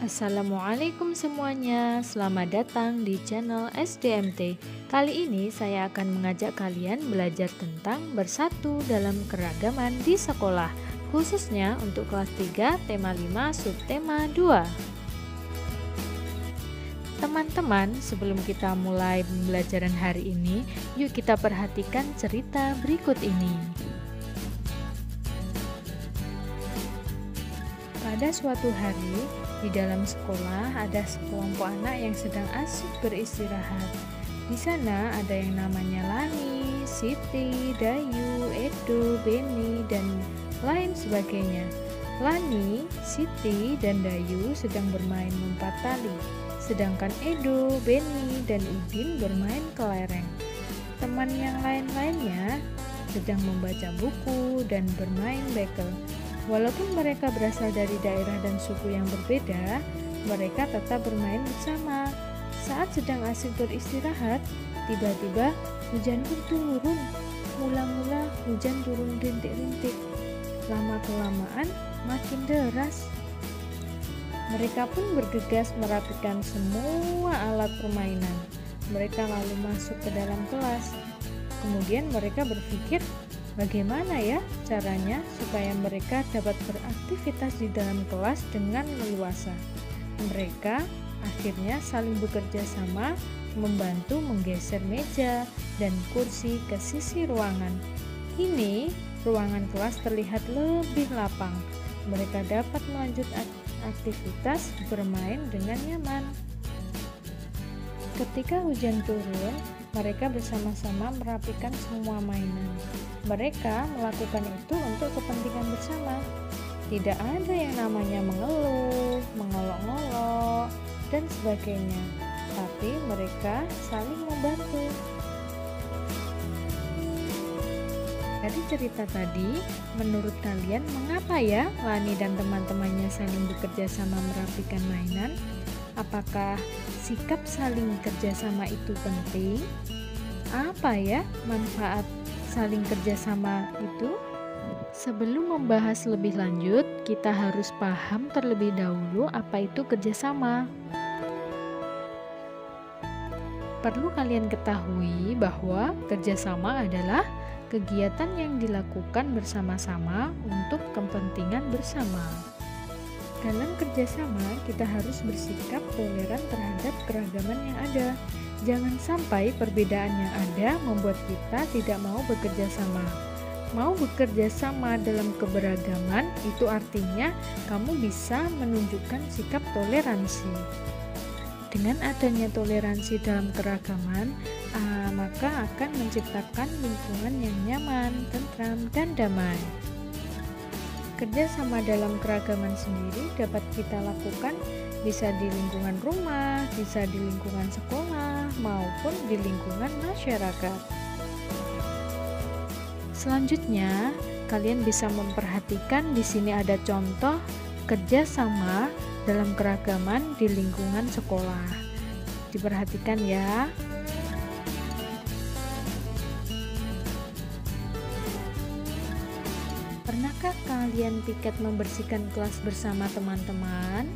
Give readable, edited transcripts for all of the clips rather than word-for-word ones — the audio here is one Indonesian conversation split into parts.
Assalamualaikum semuanya, selamat datang di channel SDMT. Kali ini saya akan mengajak kalian belajar tentang bersatu dalam keragaman di sekolah, khususnya untuk kelas 3, tema 5, subtema 2. Teman-teman, sebelum kita mulai pembelajaran hari ini, yuk kita perhatikan cerita berikut ini. Pada suatu hari, di dalam sekolah ada sekelompok anak yang sedang asyik beristirahat. Di sana ada yang namanya Lani, Siti, Dayu, Edo, Beni, dan lain sebagainya. Lani, Siti, dan Dayu sedang bermain lompat tali, sedangkan Edo, Beni, dan Udin bermain kelereng. Teman yang lain-lainnya sedang membaca buku dan bermain bekel. Walaupun mereka berasal dari daerah dan suku yang berbeda, mereka tetap bermain bersama. Saat sedang asik beristirahat, tiba-tiba hujan pun turun. Mula-mula hujan turun rintik-rintik. Lama-kelamaan makin deras. Mereka pun bergegas merapikan semua alat permainan. Mereka lalu masuk ke dalam kelas. Kemudian mereka berpikir, bagaimana ya caranya supaya mereka dapat beraktivitas di dalam kelas dengan leluasa. Mereka akhirnya saling bekerja sama, membantu menggeser meja dan kursi ke sisi ruangan. Kini ruangan kelas terlihat lebih lapang. Mereka dapat melanjutkan aktivitas bermain dengan nyaman. Ketika hujan turun, mereka bersama-sama merapikan semua mainan. Mereka melakukan itu untuk kepentingan bersama. Tidak ada yang namanya mengeluh, mengolok-ngolok, dan sebagainya. Tapi mereka saling membantu. Dari cerita tadi, menurut kalian mengapa ya Lani dan teman-temannya saling bekerja sama merapikan mainan? Apakah sikap saling kerjasama itu penting? Apa ya manfaat saling kerjasama itu? Sebelum membahas lebih lanjut, kita harus paham terlebih dahulu apa itu kerjasama. Perlu kalian ketahui bahwa kerjasama adalah kegiatan yang dilakukan bersama-sama untuk kepentingan bersama. Dalam kerjasama, kita harus bersikap toleran terhadap keragaman yang ada. Jangan sampai perbedaan yang ada membuat kita tidak mau bekerja sama. Mau bekerja sama dalam keberagaman, itu artinya kamu bisa menunjukkan sikap toleransi. Dengan adanya toleransi dalam keragaman, maka akan menciptakan lingkungan yang nyaman, tentram, dan damai. Kerja sama dalam keragaman sendiri dapat kita lakukan bisa di lingkungan rumah, bisa di lingkungan sekolah, maupun di lingkungan masyarakat. Selanjutnya, kalian bisa memperhatikan di sini ada contoh kerja sama dalam keragaman di lingkungan sekolah. Diperhatikan ya. Pernahkah kalian piket membersihkan kelas bersama teman-teman?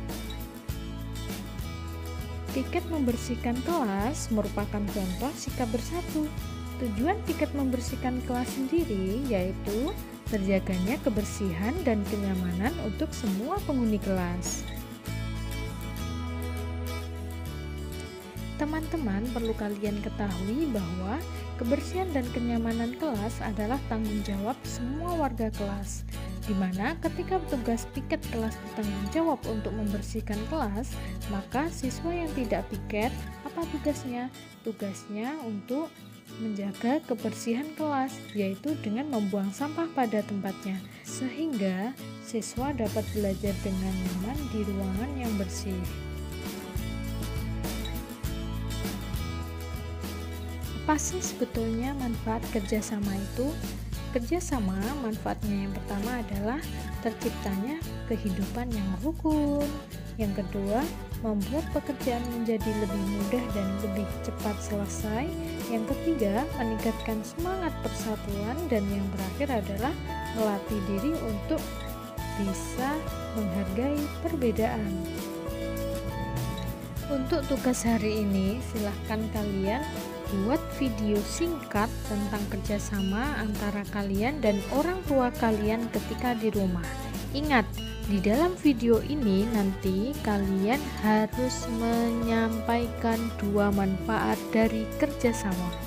Piket membersihkan kelas merupakan contoh sikap bersatu. Tujuan piket membersihkan kelas sendiri yaitu terjaganya kebersihan dan kenyamanan untuk semua penghuni kelas. Teman-teman, perlu kalian ketahui bahwa kebersihan dan kenyamanan kelas adalah tanggung jawab semua warga kelas, di mana ketika petugas piket kelas bertanggung jawab untuk membersihkan kelas, maka siswa yang tidak piket, apa tugasnya? Tugasnya untuk menjaga kebersihan kelas, yaitu dengan membuang sampah pada tempatnya, sehingga siswa dapat belajar dengan nyaman di ruangan yang bersih. Apa sih sebetulnya manfaat kerjasama itu? Kerjasama manfaatnya yang pertama adalah terciptanya kehidupan yang rukun. Yang kedua, membuat pekerjaan menjadi lebih mudah dan lebih cepat selesai. Yang ketiga, meningkatkan semangat persatuan. Dan yang terakhir adalah melatih diri untuk bisa menghargai perbedaan. Untuk tugas hari ini, silahkan kalian buat video singkat tentang kerjasama antara kalian dan orang tua kalian ketika di rumah. Ingat, di dalam video ini nanti kalian harus menyampaikan dua manfaat dari kerjasama.